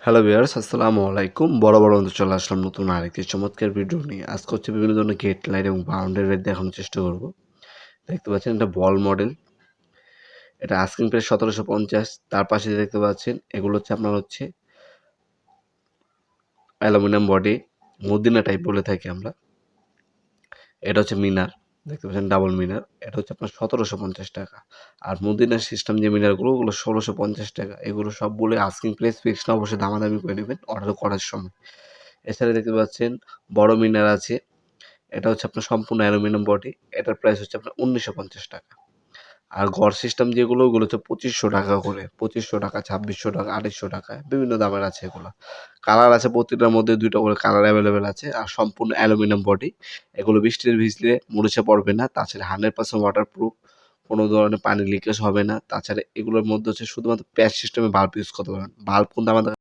Hello viewers, আসসালামু আলাইকুম। বরাবর মতো চলে আসলাম নতুন আরেকটি চমৎকার ভিডিও নিয়ে। আজকে হচ্ছে বিভিন্ন ধরনের গেট লাইট এবং বাউন্ডারি লাইট দেখানোর চেষ্টা করব। দেখতে পাচ্ছেন এটা বল মডেল। এটা আস্কিং প্রাইস ১৭৫০। তার পাশে দেখতে পাচ্ছেন এগুলো হচ্ছে আপনার হচ্ছে অ্যালুমিনিয়াম বডি, মদিনা টাইপ বলে থাকি আমরা। এটা হচ্ছে মিনার, দেখতে পাচ্ছেন ডাবল মিনার। এটা হচ্ছে আপনার ১৭৫০ টাকা। আর মদিনার সিস্টেম যে মিনারগুলো ওগুলো ১৬৫০ টাকা। এগুলো সবগুলো আস্কিং প্রাইস ফিক্সড না, অবশ্যই দামাদামি করে নেবেন অর্ডার করার সময়। এছাড়া দেখতে পাচ্ছেন বড় মিনার আছে। এটা হচ্ছে আপনার সম্পূর্ণ অ্যালুমিনিয়াম বডি। এটার প্রাইস হচ্ছে আপনার ১৯৫০ টাকা। আর গড় সিস্টেম যেগুলো ওগুলো হচ্ছে ২৫০০ টাকা করে। ২৫০০ টাকা, ২৬০০ টাকা, ২৮০০ টাকা বিভিন্ন দামের আছে এগুলা। কালার আছে প্রতিটার মধ্যে ২ টা করে কালার অ্যাভেলেবেল আছে। আর সম্পূর্ণ অ্যালুমিনিয়াম বডি। এগুলো বৃষ্টিতে ভিজলে মুছে পড়বে না। তাছাড়া 100% ওয়াটারপ্রুফ। কোনো ধরনের পানি লিকেজ হবে না। তাছাড়া এগুলোর মধ্যে হচ্ছে শুধুমাত্র প্যাচ সিস্টেমে বাল্ব ইউজ করতে পারবেন। বাল্ব কিন্তু আমাদের